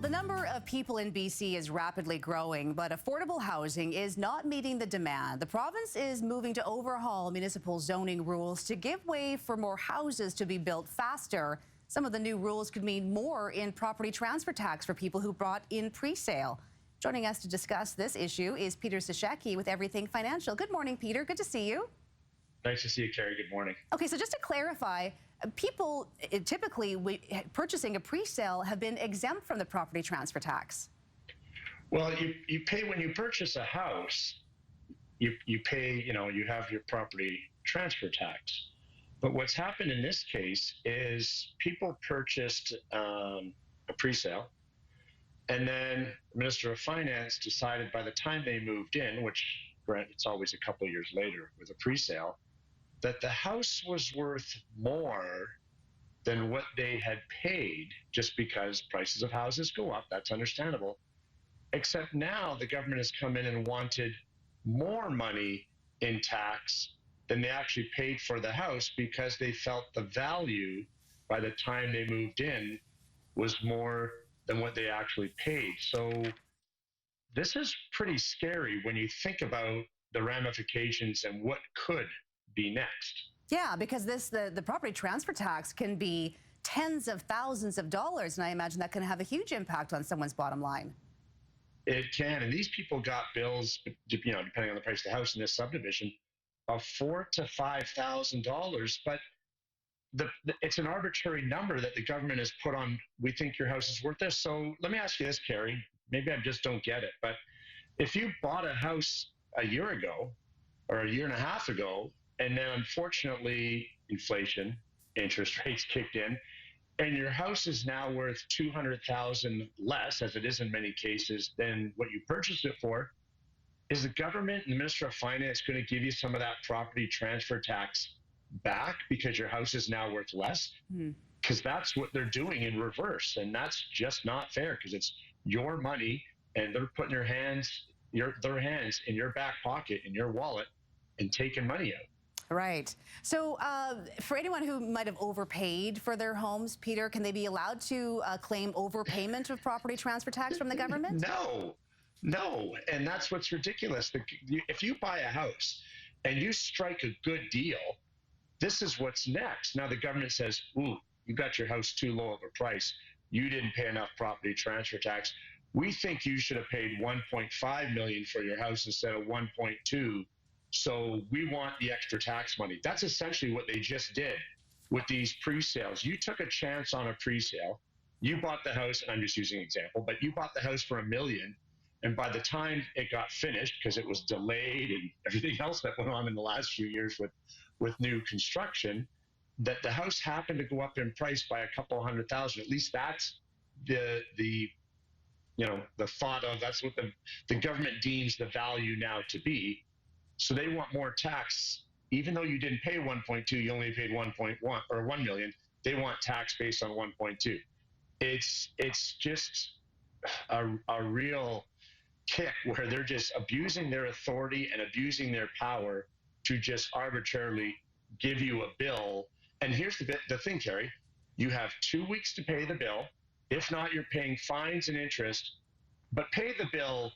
The number of people in BC is rapidly growing, but affordable housing is not meeting the demand. The province is moving to overhaul municipal zoning rules to give way for more houses to be built faster. Some of the new rules could mean more in property transfer tax for people who brought in pre-sale. Joining us to discuss this issue is Peter Cishecki with Everything Financial. Good morning, Peter. Good to see you. Nice to see you, Carrie. Good morning. Okay, so just to clarify, people typically purchasing a pre-sale have been exempt from the property transfer tax. Well, you pay when you purchase a house, you pay, you have your property transfer tax. But what's happened in this case is people purchased a pre-sale, and then the Minister of Finance decided by the time they moved in, which it's always a couple of years later with a pre-sale, that the house was worth more than what they had paid, just because prices of houses go up. That's understandable. Except now the government has come in and wanted more money in tax than they actually paid for the house, because they felt the value by the time they moved in was more than what they actually paid. So this is pretty scary when you think about the ramifications and what could be next. Yeah, because the property transfer tax can be tens of thousands of dollars, and I imagine that can have a huge impact on someone's bottom line. It can, and these people got bills, depending on the price of the house in this subdivision, of $4,000 to $5,000. But it's an arbitrary number that the government has put on. We think your house is worth this. So let me ask you this, Carrie. Maybe I just don't get it, but if you bought a house a year ago or a year and a half ago, and then unfortunately inflation, interest rates kicked in, and your house is now worth $200,000 less, as it is in many cases, than what you purchased it for, is the government and the Minister of Finance going to give you some of that property transfer tax back because your house is now worth less? Because that's what they're doing in reverse, and that's just not fair, because it's your money and they're putting their hands in your back pocket, in your wallet, and taking money out. Right. So for anyone who might have overpaid for their homes, Peter, can they be allowed to claim overpayment of property transfer tax from the government? No. And that's what's ridiculous. If you buy a house and you strike a good deal, this is what's next. Now the government says, ooh, you got your house too low of a price. You didn't pay enough property transfer tax. We think you should have paid $1.5 million for your house instead of 1.2. So we want the extra tax money. That's essentially what they just did with these pre-sales. You took a chance on a pre-sale. You bought the house, and I'm just using an example, but you bought the house for $1 million. And by the time it got finished, because it was delayed and everything else that went on in the last few years with new construction, that the house happened to go up in price by a couple $100,000. At least that's the thought of, that's what the government deems the value now to be. So they want more tax, even though you didn't pay 1.2, you only paid 1.1 or 1 million. They want tax based on 1.2. It's just a real kick where they're just abusing their authority and abusing their power to just arbitrarily give you a bill. And here's the thing, Carrie, you have 2 weeks to pay the bill. If not, you're paying fines and interest, but pay the bill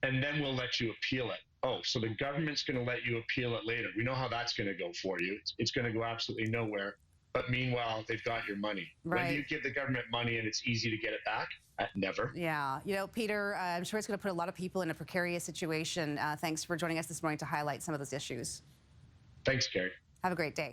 and then we'll let you appeal it. Oh, so the government's going to let you appeal it later. We know how that's going to go for you. It's going to go absolutely nowhere. But meanwhile, they've got your money. Right. When do you give the government money and it's easy to get it back? Never. Yeah. Peter, I'm sure it's going to put a lot of people in a precarious situation. Thanks for joining us this morning to highlight some of those issues. Thanks, Carrie. Have a great day.